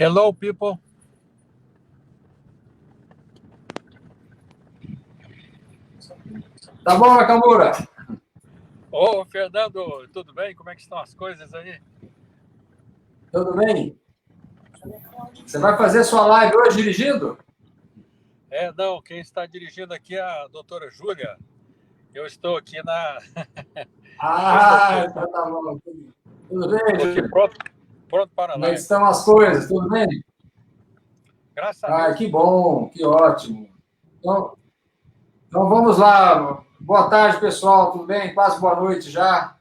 Hello, people. Tá bom, Nakamura? Ô, Fernando, tudo bem? Como é que estão as coisas aí? Tudo bem? Você vai fazer sua live hoje dirigindo? Não, quem está dirigindo aqui é a doutora Júlia. Eu estou aqui na. Então tá bom. Tudo bem, Estou aqui Júlio? pronto para a Como é que live. estão as coisas? Tudo bem? Graças a Deus. Que bom, que ótimo. Então vamos lá. Boa tarde, pessoal. Tudo bem? Quase boa noite já.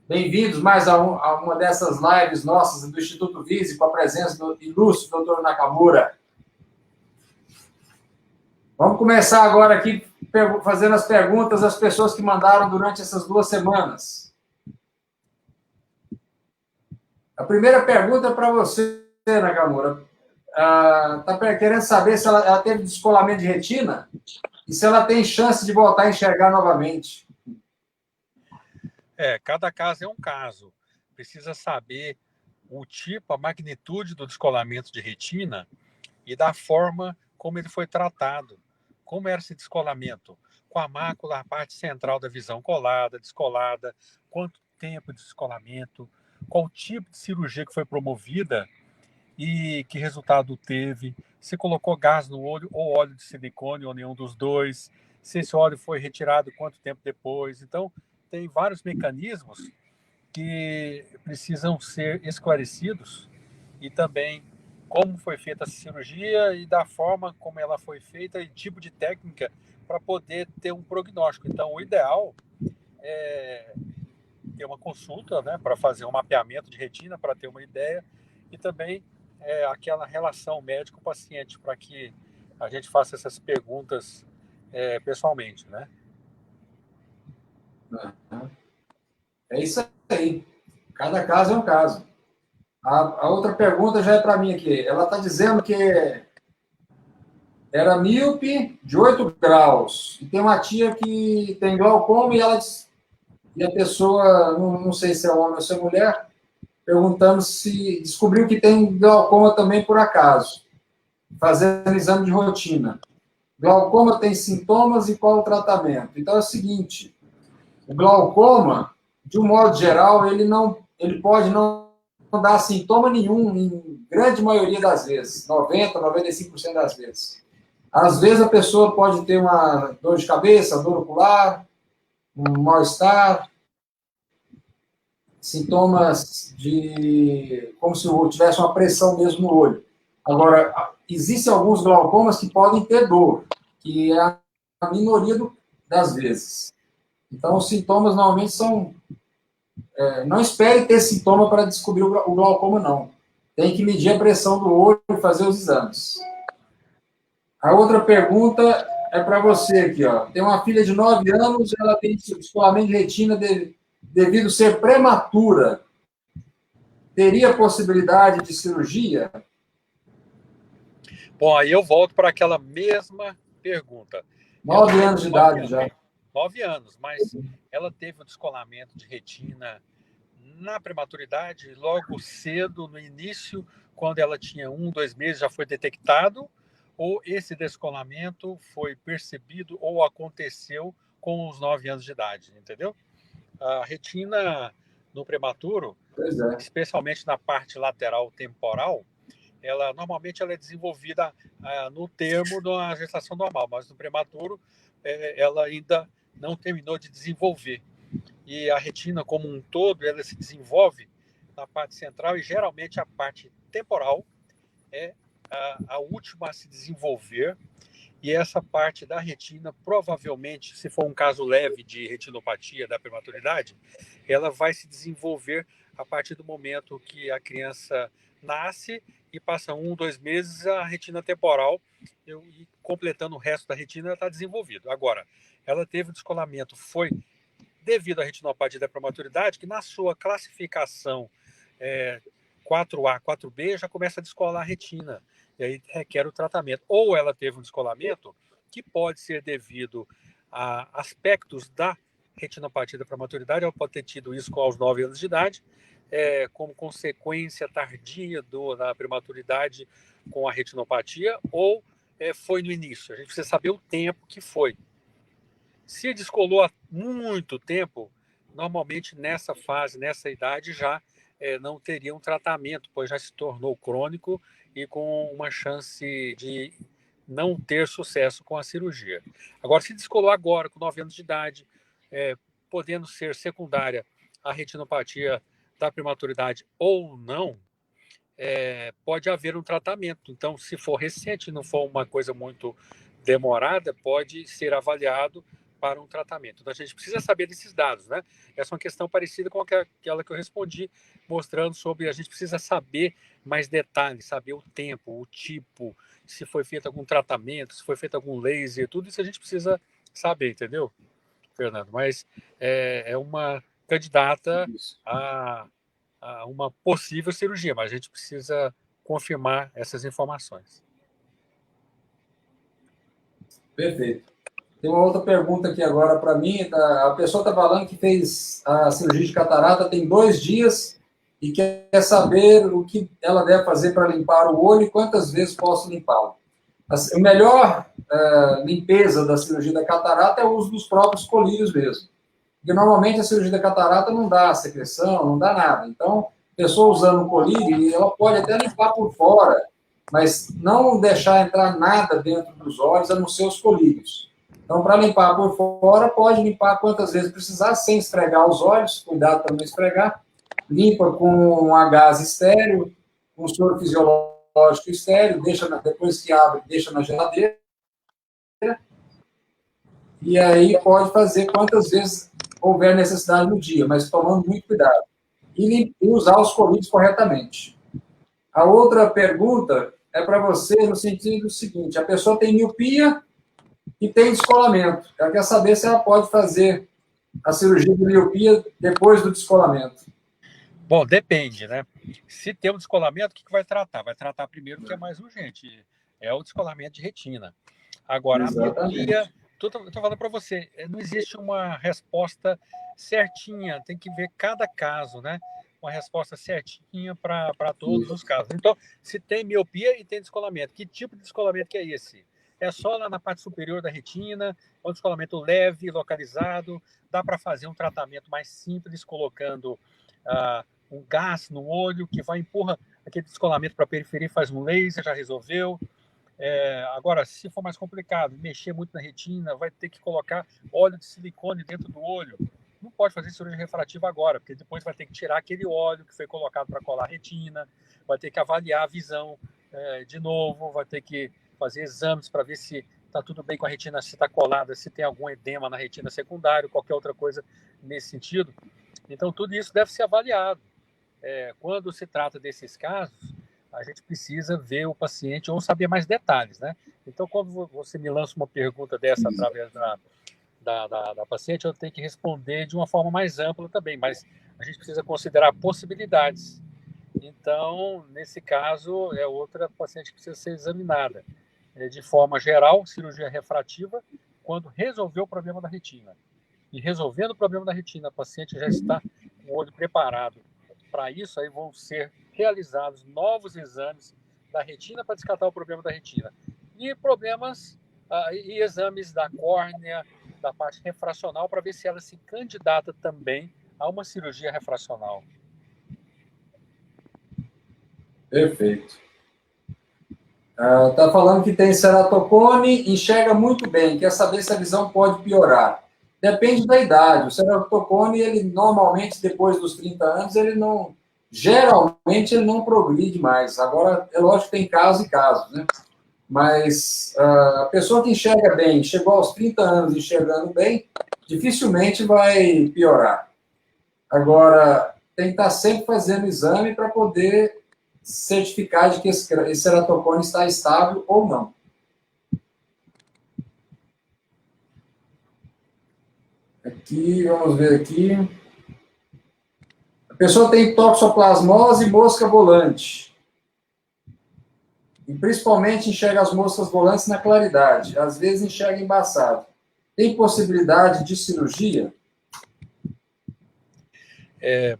Bem-vindos mais a uma dessas lives nossas do Instituto Vise, com a presença do ilustre doutor Nakamura. Vamos começar agora aqui fazendo as perguntas das pessoas que mandaram durante essas 2 semanas. A primeira pergunta é para você, Nakamura. Está querendo saber se ela teve descolamento de retina e se ela tem chance de voltar a enxergar novamente. Cada caso é um caso. Precisa saber o tipo, a magnitude do descolamento de retina e da forma como ele foi tratado. Como era esse descolamento? Com a mácula, a parte central da visão colada, descolada, quanto tempo de descolamento, qual tipo de cirurgia que foi promovida e que resultado teve, se colocou gás no olho ou óleo de silicone ou nenhum dos dois, se esse óleo foi retirado quanto tempo depois. Então, tem vários mecanismos que precisam ser esclarecidos e também como foi feita a cirurgia e da forma como ela foi feita e tipo de técnica para poder ter um prognóstico. Então, o ideal é ter uma consulta, né, para fazer um mapeamento de retina, para ter uma ideia, e também aquela relação médico-paciente, para que a gente faça essas perguntas pessoalmente, né? É isso aí. Cada caso é um caso. A outra pergunta já é para mim aqui. Ela está dizendo que era míope de 8 graus. E tem uma tia que tem glaucoma e a pessoa, não sei se é homem ou se é mulher, perguntando se descobriu que tem glaucoma também por acaso, fazendo exame de rotina. Glaucoma tem sintomas e qual o tratamento? Então é o seguinte, o glaucoma, de um modo geral, ele pode não dar sintoma nenhum em grande maioria das vezes, 90, 95% das vezes. Às vezes a pessoa pode ter uma dor de cabeça, dor ocular, um mal-estar, sintomas de como se tivesse uma pressão mesmo no olho. Agora, existem alguns glaucomas que podem ter dor, que é a minoria das vezes. Então, os sintomas normalmente são... não espere ter sintoma para descobrir o glaucoma, não. Tem que medir a pressão do olho e fazer os exames. A outra pergunta é para você aqui, ó. Tem uma filha de 9 anos, ela tem descolamento de retina devido ser prematura. Teria possibilidade de cirurgia? Bom, aí eu volto para aquela mesma pergunta. 9 anos de idade já. 9 anos, mas ela teve um descolamento de retina na prematuridade, logo cedo, no início, quando ela tinha 1, 2 meses, já foi detectado, ou esse descolamento foi percebido ou aconteceu com os 9 anos de idade, entendeu? A retina no prematuro, especialmente na parte lateral temporal, ela normalmente ela é desenvolvida no termo da gestação normal, mas no prematuro ela ainda não terminou de desenvolver. E a retina como um todo, ela se desenvolve na parte central e geralmente a parte temporal é a última a se desenvolver. E essa parte da retina, provavelmente, se for um caso leve de retinopatia da prematuridade, ela vai se desenvolver a partir do momento que a criança nasce e passa 1, 2 meses, a retina temporal, e completando o resto da retina, está desenvolvido. Agora, ela teve o descolamento, foi devido à retinopatia da prematuridade, que na sua classificação 4A, 4B, já começa a descolar a retina, e aí requer o tratamento. Ou ela teve um descolamento que pode ser devido a aspectos da retinopatia da prematuridade, ela pode ter tido isso aos 9 anos de idade, como consequência tardia da prematuridade com a retinopatia ou foi no início. A gente precisa saber o tempo que foi. Se descolou há muito tempo, normalmente nessa fase, nessa idade, já não teria um tratamento, pois já se tornou crônico e com uma chance de não ter sucesso com a cirurgia. Agora, se descolou agora, com 9 anos de idade, podendo ser secundária a retinopatia da prematuridade ou não, pode haver um tratamento. Então, se for recente, não for uma coisa muito demorada, pode ser avaliado para um tratamento. Então, a gente precisa saber desses dados, né? Essa é uma questão parecida com aquela que eu respondi, mostrando sobre a gente precisa saber mais detalhes, saber o tempo, o tipo, se foi feito algum tratamento, se foi feito algum laser, tudo isso a gente precisa saber, entendeu, Fernando? Mas é uma candidata a uma possível cirurgia, mas a gente precisa confirmar essas informações. Perfeito. Tem uma outra pergunta aqui agora para mim. A pessoa está falando que fez a cirurgia de catarata tem 2 dias e quer saber o que ela deve fazer para limpar o olho e quantas vezes posso limpá-lo. A melhor limpeza da cirurgia da catarata é o uso dos próprios colírios mesmo. Porque normalmente a cirurgia da catarata não dá secreção, não dá nada. Então, a pessoa usando o colírio, ela pode até limpar por fora, mas não deixar entrar nada dentro dos olhos, a não ser os colírios. Então, para limpar por fora, pode limpar quantas vezes precisar, sem esfregar os olhos, cuidado para não esfregar. Limpa com um gás estéreo, um soro fisiológico estéreo, depois que abre, deixa na geladeira. E aí pode fazer quantas vezes houver necessidade no dia, mas tomando muito cuidado. E usar os colírios corretamente. A outra pergunta é para você no sentido seguinte: a pessoa tem miopia e tem descolamento. Ela quer saber se ela pode fazer a cirurgia de miopia depois do descolamento. Bom, depende, né? Se tem um descolamento, o que vai tratar? Vai tratar primeiro o que é mais urgente, é o descolamento de retina. Agora, exatamente. A miopia, estou falando para você, não existe uma resposta certinha, tem que ver cada caso, né? Uma resposta certinha para todos os casos. Então, se tem miopia e tem descolamento, que tipo de descolamento que é esse? É só lá na parte superior da retina, um descolamento leve, localizado, dá para fazer um tratamento mais simples, colocando um gás no olho, que vai empurra aquele descolamento para a periferia, faz um laser, já resolveu. Agora, se for mais complicado, mexer muito na retina, vai ter que colocar óleo de silicone dentro do olho. Não pode fazer cirurgia refrativa agora, porque depois vai ter que tirar aquele óleo que foi colocado para colar a retina, vai ter que avaliar a visão de novo, vai ter que fazer exames para ver se está tudo bem com a retina, se está colada, se tem algum edema na retina secundário, qualquer outra coisa nesse sentido. Então, tudo isso deve ser avaliado. Quando se trata desses casos, a gente precisa ver o paciente ou saber mais detalhes, né? Então, quando você me lança uma pergunta dessa através da paciente, eu tenho que responder de uma forma mais ampla também, mas a gente precisa considerar possibilidades. Então, nesse caso, é outra paciente que precisa ser examinada. De forma geral, cirurgia refrativa, quando resolver o problema da retina. E resolvendo o problema da retina, a paciente já está com o olho preparado. Para isso, aí vão ser realizados novos exames da retina para descartar o problema da retina. E e exames da córnea, da parte refracional, para ver se ela se candidata também a uma cirurgia refracional. Perfeito. Está falando que tem ceratocone, enxerga muito bem, quer saber se a visão pode piorar. Depende da idade. O ceratocone, ele normalmente, depois dos 30 anos, geralmente ele não progride mais. Agora, é lógico que tem casos e casos, né? Mas a pessoa que enxerga bem, chegou aos 30 anos enxergando bem, dificilmente vai piorar. Agora, tem que estar sempre fazendo exame para poder certificar de que esse ceratocone está estável ou não. Aqui, vamos ver aqui. A pessoa tem toxoplasmose e mosca volante. E principalmente enxerga as moscas volantes na claridade. Às vezes enxerga embaçado. Tem possibilidade de cirurgia?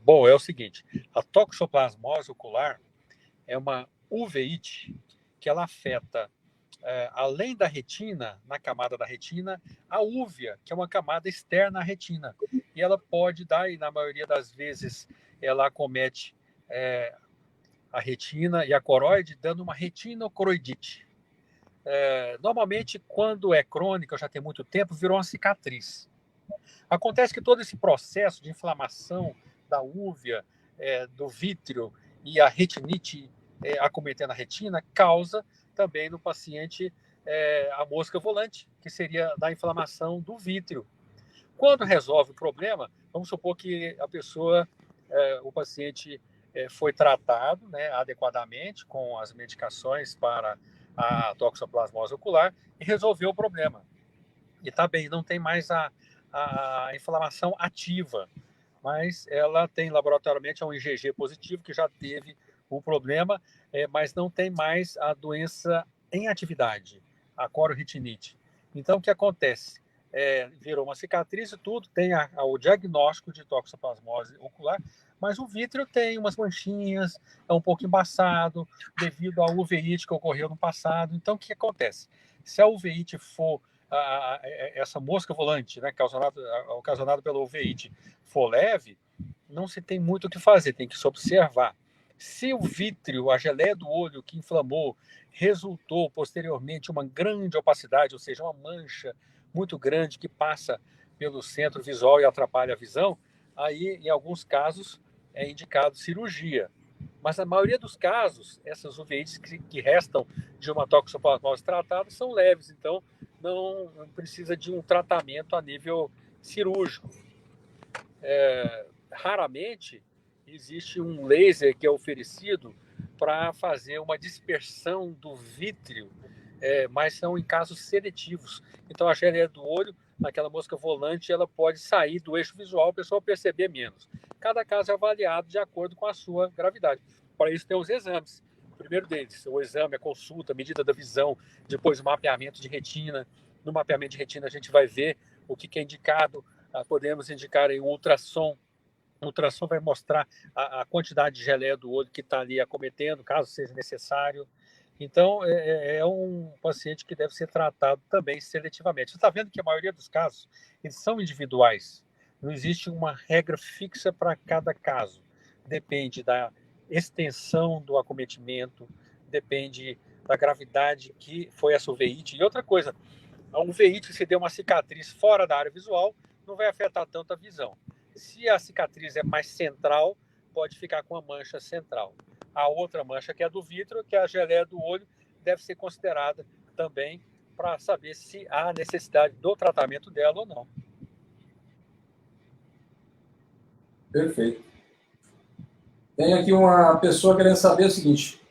Bom, é o seguinte, a toxoplasmose ocular é uma uveíte que ela afeta, além da retina, na camada da retina, a úvea, que é uma camada externa à retina. E ela pode dar, e na maioria das vezes, ela acomete a retina e a coroide, dando uma retinocoroidite. Normalmente, quando é crônica, já tem muito tempo, virou uma cicatriz. Acontece que todo esse processo de inflamação da úvea, do vítreo e a retinite acometendo a retina causa também no paciente a mosca volante, que seria da inflamação do vítreo. Quando resolve o problema, vamos supor que a pessoa, o paciente foi tratado, né, adequadamente com as medicações para a toxoplasmose ocular e resolveu o problema. E está bem, não tem mais a inflamação ativa, mas ela tem laboratorialmente um IgG positivo, que já teve o problema, mas não tem mais a doença em atividade, a cororetinite. Então, o que acontece? Virou uma cicatriz e tudo, tem o diagnóstico de toxoplasmose ocular, mas o vítreo tem umas manchinhas, é um pouco embaçado, devido à uveíte que ocorreu no passado. Então, o que acontece? Se a uveíte for essa mosca volante, né, ocasionada pela uveíte, for leve, não se tem muito o que fazer, tem que se observar. Se o vítreo, a geleia do olho que inflamou, resultou posteriormente uma grande opacidade, ou seja, uma mancha muito grande que passa pelo centro visual e atrapalha a visão, aí, em alguns casos, é indicado cirurgia. Mas na maioria dos casos, essas uveites que restam de uma toxoplasmose tratada são leves, então não precisa de um tratamento a nível cirúrgico. Raramente existe um laser que é oferecido para fazer uma dispersão do vítreo, mas são em casos seletivos. Então, a geleia do olho, naquela mosca volante, ela pode sair do eixo visual, a pessoa perceber menos. Cada caso é avaliado de acordo com a sua gravidade. Para isso, tem os exames. O primeiro deles, o exame, a consulta, a medida da visão, depois o mapeamento de retina. No mapeamento de retina, a gente vai ver o que é indicado. Podemos indicar aí um ultrassom. O ultrassom vai mostrar a quantidade de geleia do olho que está ali acometendo, caso seja necessário. Então, é um paciente que deve ser tratado também seletivamente. Você está vendo que a maioria dos casos, eles são individuais. Não existe uma regra fixa para cada caso. Depende da extensão do acometimento, depende da gravidade que foi essa uveíte. E outra coisa, a uveíte, se der uma cicatriz fora da área visual, não vai afetar tanto a visão. Se a cicatriz é mais central, pode ficar com a mancha central. A outra mancha, que é a do vítreo, que é a geleia do olho, deve ser considerada também para saber se há necessidade do tratamento dela ou não. Perfeito. Tem aqui uma pessoa querendo saber o seguinte: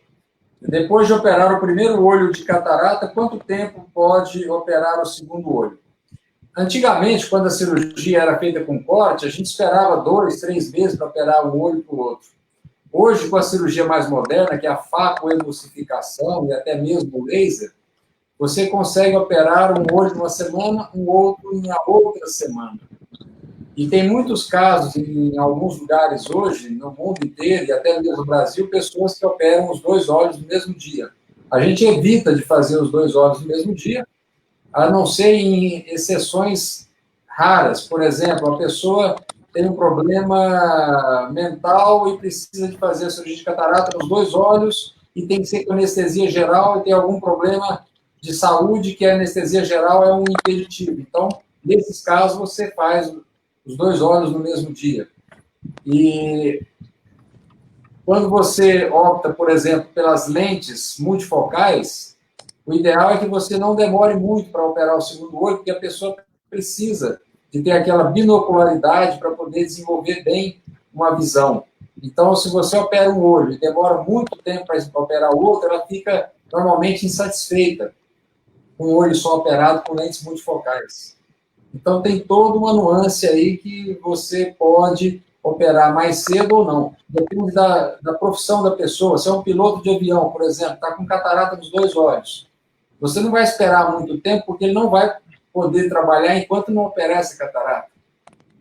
depois de operar o primeiro olho de catarata, quanto tempo pode operar o segundo olho? Antigamente, quando a cirurgia era feita com corte, a gente esperava 2, 3 meses para operar um olho para o outro. Hoje, com a cirurgia mais moderna, que é a facoemulsificação e até mesmo o laser, você consegue operar um olho numa semana, um outro na outra semana. E tem muitos casos, em alguns lugares hoje, no mundo inteiro, e até mesmo no Brasil, pessoas que operam os 2 olhos no mesmo dia. A gente evita de fazer os 2 olhos no mesmo dia, a não ser em exceções raras. Por exemplo, a pessoa tem um problema mental e precisa de fazer a cirurgia de catarata nos 2 olhos e tem que ser com anestesia geral e tem algum problema de saúde que a anestesia geral é um impeditivo. Então, nesses casos, você faz os 2 olhos no mesmo dia. E quando você opta, por exemplo, pelas lentes multifocais, o ideal é que você não demore muito para operar o segundo olho, porque a pessoa precisa de ter aquela binocularidade para poder desenvolver bem uma visão. Então, se você opera um olho e demora muito tempo para operar o outro, ela fica normalmente insatisfeita com um olho só operado com lentes multifocais. Então, tem toda uma nuance aí que você pode operar mais cedo ou não. Depende da profissão da pessoa. Se é um piloto de avião, por exemplo, está com catarata nos 2 olhos, você não vai esperar muito tempo, porque ele não vai poder trabalhar enquanto não operar essa catarata.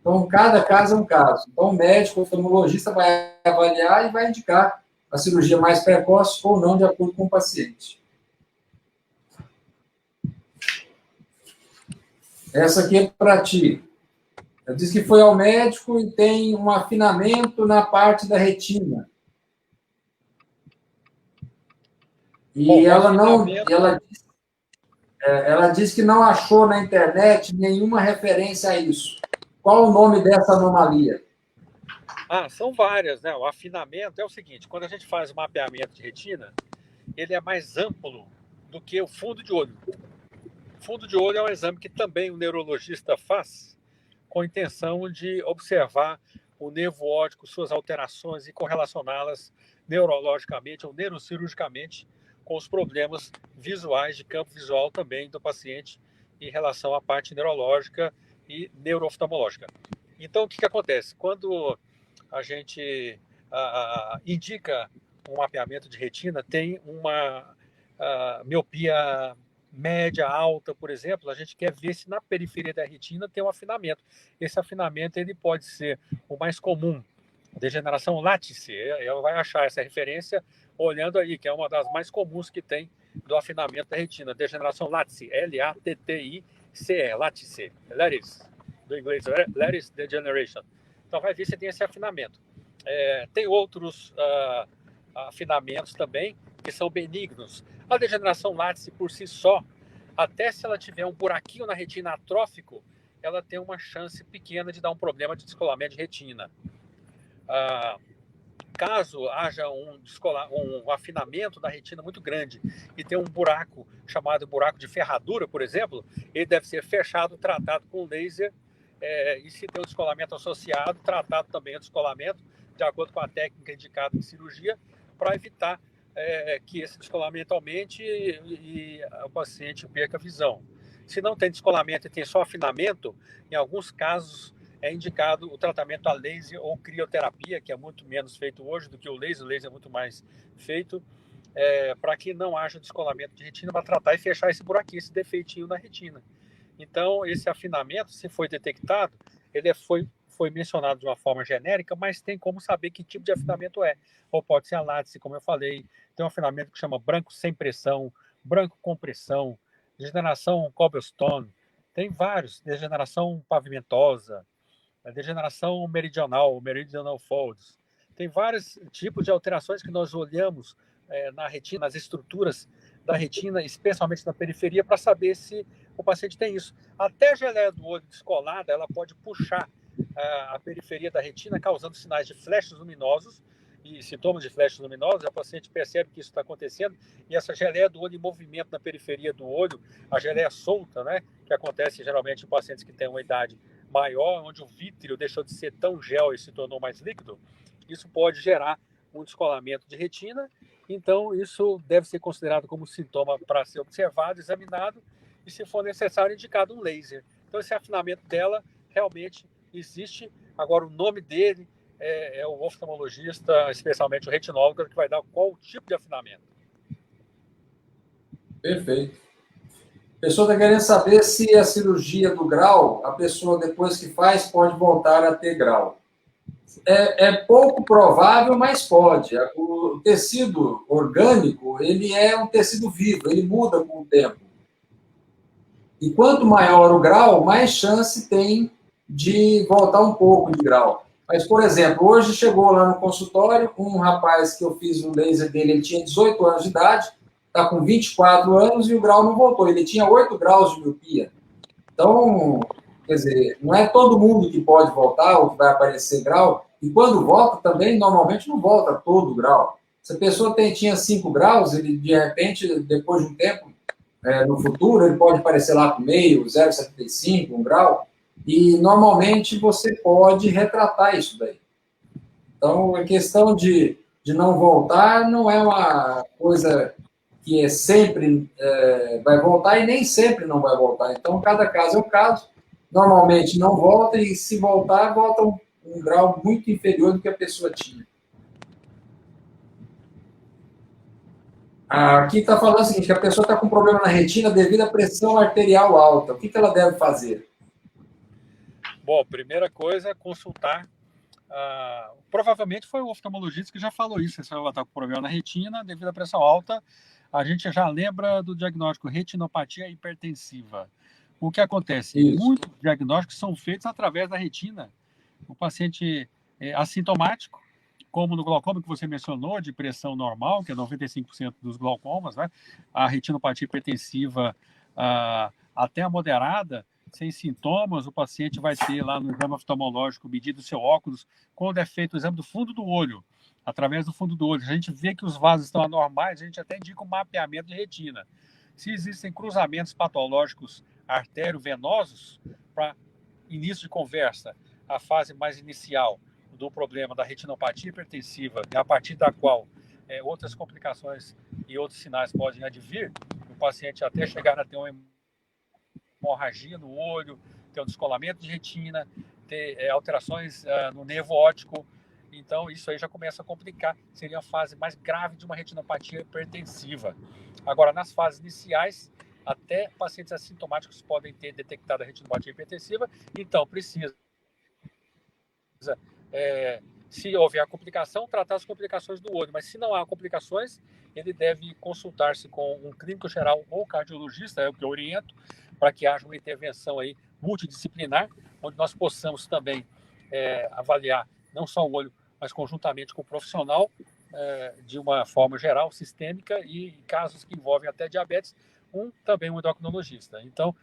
Então, cada caso é um caso. Então, o médico, o oftalmologista vai avaliar e vai indicar a cirurgia mais precoce ou não, de acordo com o paciente. Essa aqui é para ti. Ela diz que foi ao médico e tem um afinamento na parte da retina. E Bom, ela não, afinamento... ela diz que não achou na internet nenhuma referência a isso. Qual o nome dessa anomalia? são várias, né? O afinamento é o seguinte, quando a gente faz o mapeamento de retina, ele é mais amplo do que o fundo de olho. O fundo de olho é um exame que também o neurologista faz com a intenção de observar o nervo óptico, suas alterações e correlacioná-las neurologicamente ou neurocirurgicamente com os problemas visuais de campo visual também do paciente em relação à parte neurológica e neurooftalmológica. Então, o que acontece? Quando a gente indica um mapeamento de retina, tem uma miopia média, alta, por exemplo, a gente quer ver se na periferia da retina tem um afinamento. Esse afinamento ele pode ser o mais comum, degeneração látice. Ela vai achar essa referência olhando aí, que é uma das mais comuns que tem do afinamento da retina. Degeneração látice, L-A-T-T-I-C-E, látice, lattice, do inglês, lattice degeneration. Então vai ver se tem esse afinamento. Tem outros afinamentos também que são benignos. A degeneração látice por si só, até se ela tiver um buraquinho na retina atrófico, ela tem uma chance pequena de dar um problema de descolamento de retina. Caso haja um afinamento da retina muito grande e tem um buraco chamado buraco de ferradura, por exemplo, ele deve ser fechado, tratado com laser, e se tem um descolamento associado, tratado também o descolamento, de acordo com a técnica indicada em cirurgia, para evitar que esse descolamento aumente e o paciente perca a visão. Se não tem descolamento e tem só afinamento, em alguns casos é indicado o tratamento a laser ou crioterapia, que é muito menos feito hoje do que o laser é muito mais feito, para que não haja descolamento de retina, para tratar e fechar esse buraquinho, esse defeitinho na retina. Então, esse afinamento, se foi detectado, ele foi mencionado de uma forma genérica, mas tem como saber que tipo de afinamento é. Ou pode ser a látice, como eu falei, tem um afinamento que chama branco sem pressão, branco com pressão, degeneração cobblestone, tem vários, degeneração pavimentosa, degeneração meridional folds. Tem vários tipos de alterações que nós olhamos na retina, nas estruturas da retina, especialmente na periferia, para saber se o paciente tem isso. Até a geleia do olho descolada, ela pode puxar a periferia da retina, causando sinais de flashes luminosos e sintomas de flashes luminosos. O paciente percebe que isso está acontecendo e essa geleia do olho em movimento na periferia do olho, a geleia solta, né, que acontece geralmente em pacientes que têm uma idade maior, onde o vítreo deixou de ser tão gel e se tornou mais líquido, isso pode gerar um descolamento de retina. Então, isso deve ser considerado como sintoma para ser observado, examinado e, se for necessário, indicado um laser. Então, esse afinamento dela realmente existe. Agora, o nome dele é o oftalmologista, especialmente o retinólogo, que vai dar qual tipo de afinamento. Perfeito. A pessoa está querendo saber se a cirurgia do grau, a pessoa, depois que faz, pode voltar a ter grau. É pouco provável, mas pode. O tecido orgânico, ele é um tecido vivo, ele muda com o tempo. E quanto maior o grau, mais chance tem de voltar um pouco de grau. Mas, por exemplo, hoje chegou lá no consultório um rapaz que eu fiz o laser dele, ele tinha 18 anos de idade, está com 24 anos e o grau não voltou. Ele tinha 8 graus de miopia. Então, quer dizer, não é todo mundo que pode voltar ou que vai aparecer grau. E quando volta também, normalmente não volta todo grau. Se a pessoa tinha 5 graus, ele, de repente, depois de um tempo, no futuro, ele pode aparecer lá com meio, 0,75, 1 grau. E, normalmente, você pode retratar isso daí. Então, a questão de não voltar não é uma coisa que sempre vai voltar e nem sempre não vai voltar. Então, cada caso é um caso. Normalmente não volta e, se voltar, volta um grau muito inferior do que a pessoa tinha. Aqui está falando o seguinte, que a pessoa está com problema na retina devido à pressão arterial alta. O que ela deve fazer? Bom, primeira coisa é consultar. Provavelmente foi o oftalmologista que já falou isso. Você vai estar com problema na retina devido à pressão alta. A gente já lembra do diagnóstico retinopatia hipertensiva. O que acontece? Isso. Muitos diagnósticos são feitos através da retina. O paciente é assintomático, como no glaucoma que você mencionou, de pressão normal, que é 95% dos glaucomas, né? A retinopatia hipertensiva até a moderada, sem sintomas, o paciente vai ter lá no exame oftalmológico medido o seu óculos, quando é feito o exame do fundo do olho, através do fundo do olho. A gente vê que os vasos estão anormais, a gente até indica um mapeamento de retina. Se existem cruzamentos patológicos artério-venosos, para início de conversa, a fase mais inicial do problema da retinopatia hipertensiva, a partir da qual outras complicações e outros sinais podem advir, o paciente até chegar a ter uma hemorragia no olho, ter um descolamento de retina, ter alterações no nervo óptico. Então, isso aí já começa a complicar. Seria a fase mais grave de uma retinopatia hipertensiva. Agora, nas fases iniciais, até pacientes assintomáticos podem ter detectado a retinopatia hipertensiva, então precisa, se houver a complicação, tratar as complicações do olho, mas se não há complicações, ele deve consultar-se com um clínico geral ou cardiologista, é o que eu oriento, para que haja uma intervenção aí multidisciplinar, onde nós possamos também avaliar não só o olho, mas conjuntamente com o profissional, de uma forma geral, sistêmica, e casos que envolvem até diabetes, também um endocrinologista. Então,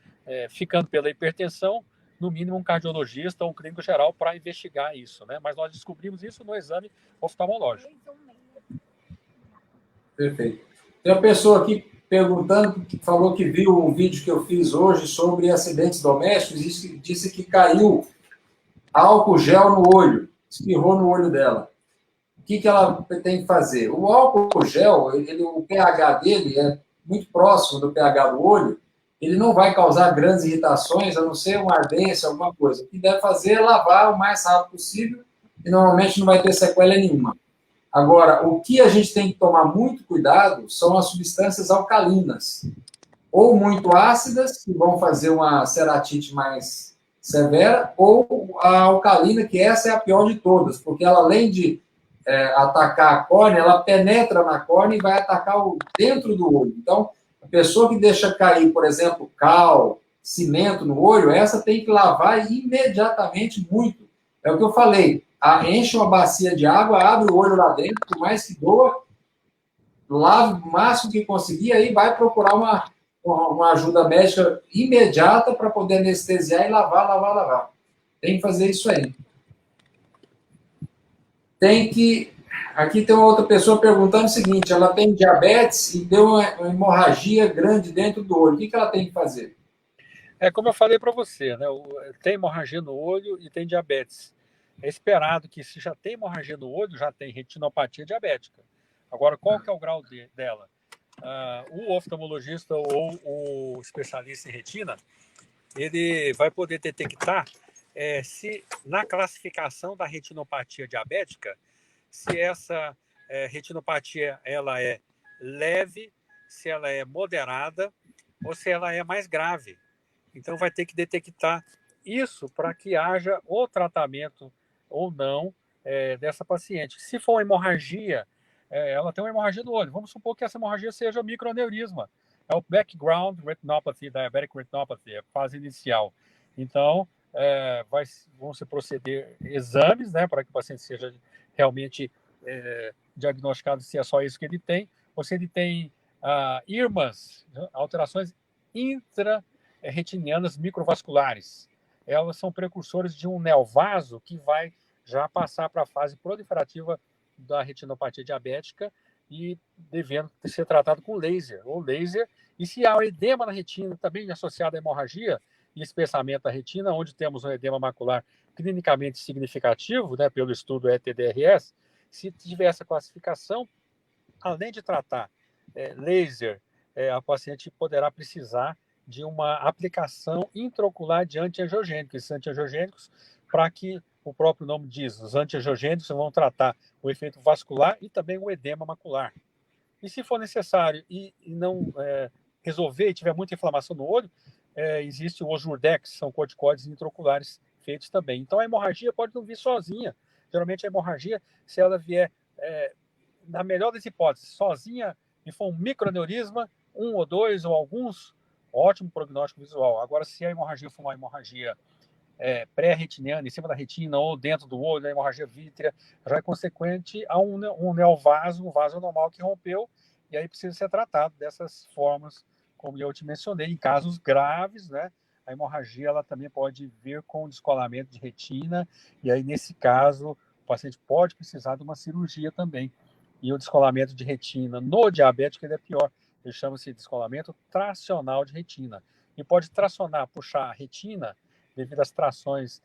ficando pela hipertensão, no mínimo um cardiologista ou um clínico geral para investigar isso, né? Mas nós descobrimos isso no exame oftalmológico. Perfeito. Tem uma pessoa aqui perguntando, que falou que viu um vídeo que eu fiz hoje sobre acidentes domésticos e disse que caiu álcool gel no olho, espirrou no olho dela. O que ela tem que fazer? O álcool gel, o pH dele é muito próximo do pH do olho, ele não vai causar grandes irritações, a não ser uma ardência, alguma coisa. O que deve fazer é lavar o mais rápido possível e normalmente não vai ter sequela nenhuma. Agora, o que a gente tem que tomar muito cuidado são as substâncias alcalinas, ou muito ácidas, que vão fazer uma ceratite mais severa, ou a alcalina, que essa é a pior de todas, porque ela, além de atacar a córnea, ela penetra na córnea e vai atacar dentro do olho. Então, a pessoa que deixa cair, por exemplo, cal, cimento no olho, essa tem que lavar imediatamente muito. É o que eu falei, enche uma bacia de água, abre o olho lá dentro, por mais que doa, lave o máximo que conseguir, aí vai procurar uma ajuda médica imediata para poder anestesiar e lavar. Tem que fazer isso aí. Aqui tem uma outra pessoa perguntando o seguinte, ela tem diabetes e deu uma hemorragia grande dentro do olho. O que ela tem que fazer? Como eu falei para você, né? Tem hemorragia no olho e tem diabetes. É esperado que, se já tem hemorragia no olho, já tem retinopatia diabética. Agora, qual que é o grau dela? O oftalmologista ou o especialista em retina, ele vai poder detectar se na classificação da retinopatia diabética, se essa retinopatia ela é leve, se ela é moderada ou se ela é mais grave. Então, vai ter que detectar isso para que haja o tratamento ou não dessa paciente. Se for uma hemorragia, ela tem uma hemorragia no olho. Vamos supor que essa hemorragia seja microaneurisma. É o background retinopathy, diabetic retinopathy, a fase inicial. Então, vão se proceder exames, né, para que o paciente seja realmente diagnosticado se é só isso que ele tem, ou se ele tem irmas, alterações intraretinianas microvasculares. Elas são precursores de um neovaso que vai já passar para a fase proliferativa da retinopatia diabética e devendo ser tratado com laser, e se há edema na retina, também associado à hemorragia e espessamento da retina, onde temos um edema macular clinicamente significativo, né, pelo estudo ETDRS, se tiver essa classificação, além de tratar laser, a paciente poderá precisar de uma aplicação intraocular de antiangiogênicos. Esses antiangiogênicos, para que o próprio nome diz, os antiangiogênicos vão tratar o efeito vascular e também o edema macular. E se for necessário e não resolver e tiver muita inflamação no olho, existe o Ozurdex, são corticoides intraoculares efeitos também. Então, a hemorragia pode não vir sozinha. Geralmente, a hemorragia, se ela vier, na melhor das hipóteses, sozinha, e for um microaneurisma, um ou dois ou alguns, ótimo prognóstico visual. Agora, se a hemorragia for uma hemorragia pré-retiniana, em cima da retina ou dentro do olho, a hemorragia vítrea, já é consequente a um neovaso, um vaso anormal que rompeu, e aí precisa ser tratado dessas formas, como eu te mencionei. Em casos graves, né, a hemorragia ela também pode vir com descolamento de retina, e aí, nesse caso, o paciente pode precisar de uma cirurgia também. E o descolamento de retina no diabético ele é pior. Ele chama-se de descolamento tracional de retina. E pode tracionar, puxar a retina, devido às trações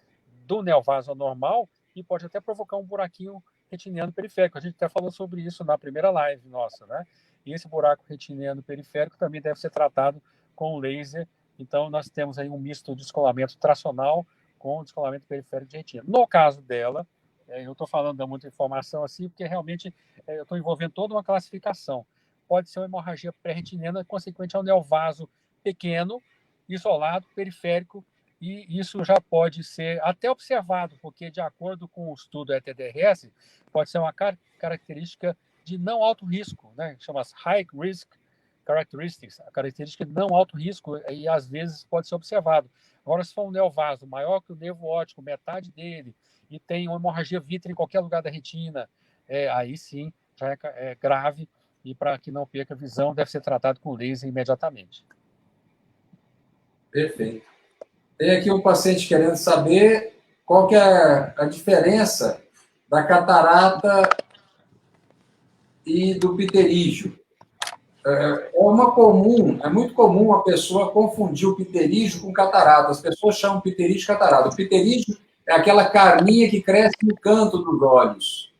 do neovaso anormal, e pode até provocar um buraquinho retiniano periférico. A gente até falou sobre isso na primeira live nossa, né? E esse buraco retiniano periférico também deve ser tratado com laser. Então, nós temos aí um misto de descolamento tracional com descolamento periférico de retina. No caso dela, eu estou falando de muita informação assim, porque realmente eu estou envolvendo toda uma classificação. Pode ser uma hemorragia pré-retiniana consequente ao neovaso pequeno, isolado, periférico, e isso já pode ser até observado, porque, de acordo com o estudo ETDRS, pode ser uma característica de não alto risco, né? Chama-se High Risk Characteristics, a característica de não alto risco, e às vezes pode ser observado. Agora, se for um neovaso maior que o nervo óptico, metade dele, e tem uma hemorragia vítrea em qualquer lugar da retina, aí sim já é grave, e para que não perca a visão, deve ser tratado com laser imediatamente. Perfeito. Tem aqui um paciente querendo saber qual que é a diferença da catarata e do pterígio. É muito comum a pessoa confundir o pterígio com catarata. As pessoas chamam pterígio de catarata. O pterígio é aquela carninha que cresce no canto dos olhos.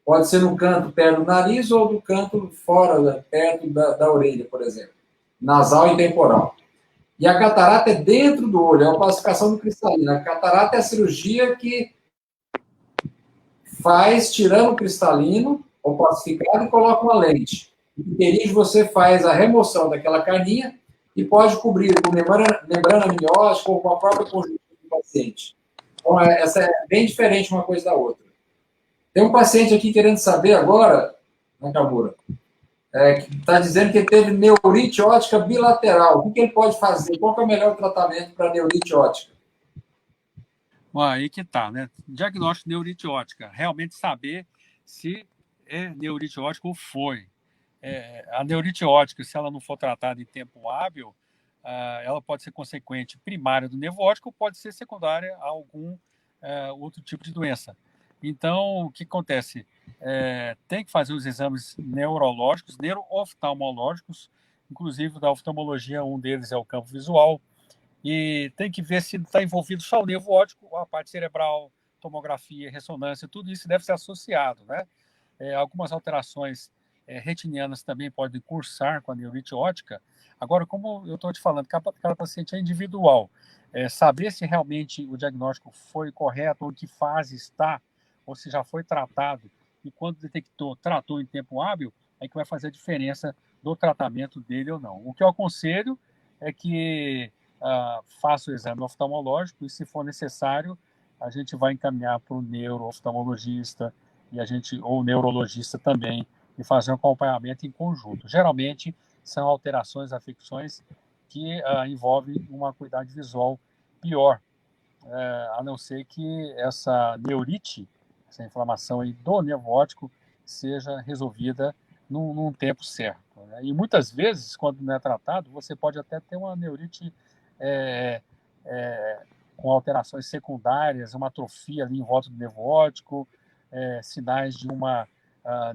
Pode ser no canto perto do nariz ou no canto fora, perto da orelha, por exemplo. Nasal e temporal. E a catarata é dentro do olho, é a opacificação do cristalino. A catarata é a cirurgia que faz tirando o cristalino, opacificado, e coloca uma lente. O pterígio você faz a remoção daquela carninha e pode cobrir com membrana amniótica ou com a própria conjuntiva do paciente. Então, essa é bem diferente uma coisa da outra. Tem um paciente aqui querendo saber agora, Nakamura, que está dizendo que teve neurite óptica bilateral. O que ele pode fazer? Qual que é o melhor tratamento para neurite óptica? Aí que tá, né? Diagnóstico de neurite óptica. Realmente saber se é neurite óptica ou foi. A neurite óptica, se ela não for tratada em tempo hábil, ela pode ser consequente primária do nervo óptico ou pode ser secundária a algum outro tipo de doença. Então, o que acontece? Tem que fazer os exames neurológicos, neurooftalmológicos, inclusive da oftalmologia, um deles é o campo visual, e tem que ver se está envolvido só o nervo óptico, a parte cerebral, tomografia, ressonância, tudo isso deve ser associado, né? Algumas alterações retinianas também podem cursar com a neurite óptica. Agora, como eu estou te falando, cada paciente é individual. Saber se realmente o diagnóstico foi correto, ou em que fase está, ou se já foi tratado, e quando detectou, tratou em tempo hábil, é que vai fazer a diferença do tratamento dele ou não. O que eu aconselho é que faça o exame oftalmológico, e se for necessário, a gente vai encaminhar para o neurooftalmologista ou neurologista também, e fazer um acompanhamento em conjunto. Geralmente, são alterações, afecções que envolvem uma acuidade visual pior, a não ser que essa neurite, essa inflamação aí do nervo óptico, seja resolvida num tempo certo, né? E muitas vezes, quando não é tratado, você pode até ter uma neurite com alterações secundárias, uma atrofia ali em volta do nervo óptico, sinais de uma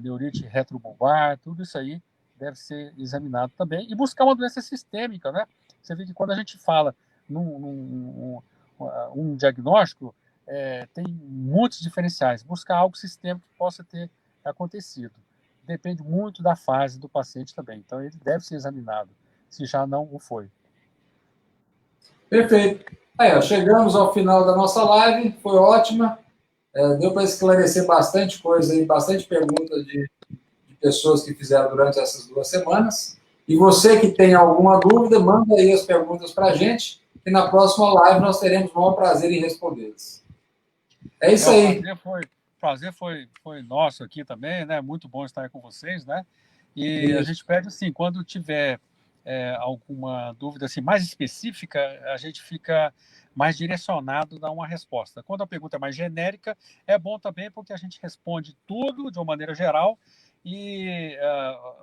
neurite retrobulbar, tudo isso aí deve ser examinado também, e buscar uma doença sistêmica, né? Você vê que quando a gente fala um diagnóstico, tem muitos diferenciais. Buscar algo sistêmico que possa ter acontecido. Depende muito da fase do paciente também. Então, ele deve ser examinado, se já não o foi. Perfeito. Aí, chegamos ao final da nossa live, foi ótima. Deu para esclarecer bastante coisa aí, bastante perguntas de pessoas que fizeram durante essas 2 semanas. E você que tem alguma dúvida, manda aí as perguntas para a gente, e na próxima live nós teremos o maior prazer em respondê-los. É isso aí. Prazer foi nosso aqui também, né? Muito bom estar com vocês, né? E a gente pede, assim, quando tiver alguma dúvida assim, mais específica, a gente fica mais direcionado a dar uma resposta. Quando a pergunta é mais genérica, é bom também porque a gente responde tudo de uma maneira geral e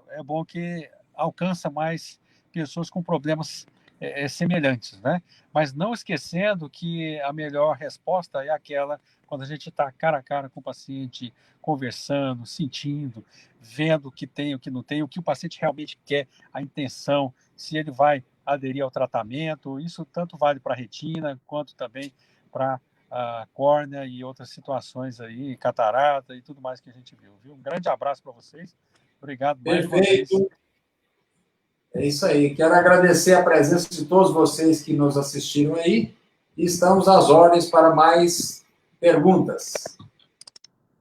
é bom que alcança mais pessoas com problemas semelhantes, né? Mas não esquecendo que a melhor resposta é aquela quando a gente está cara a cara com o paciente, conversando, sentindo, vendo o que tem, o que não tem, o que o paciente realmente quer, a intenção, se ele vai aderir ao tratamento. Isso tanto vale para a retina, quanto também para a córnea e outras situações aí, catarata e tudo mais que a gente viu. Um grande abraço para vocês. Obrigado mais uma vez. É isso aí. Quero agradecer a presença de todos vocês que nos assistiram aí e estamos às ordens para mais perguntas.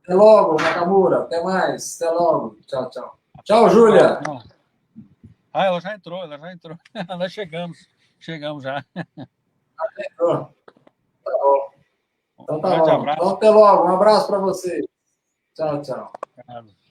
Até logo, Nakamura. Até mais. Até logo. Tchau, tchau. Tchau, Júlia. Ela já entrou. Nós chegamos já. Entrou. Tá bom. Então tá Grande bom. abraço. Então até logo. Um abraço para vocês. Tchau, tchau. Obrigado.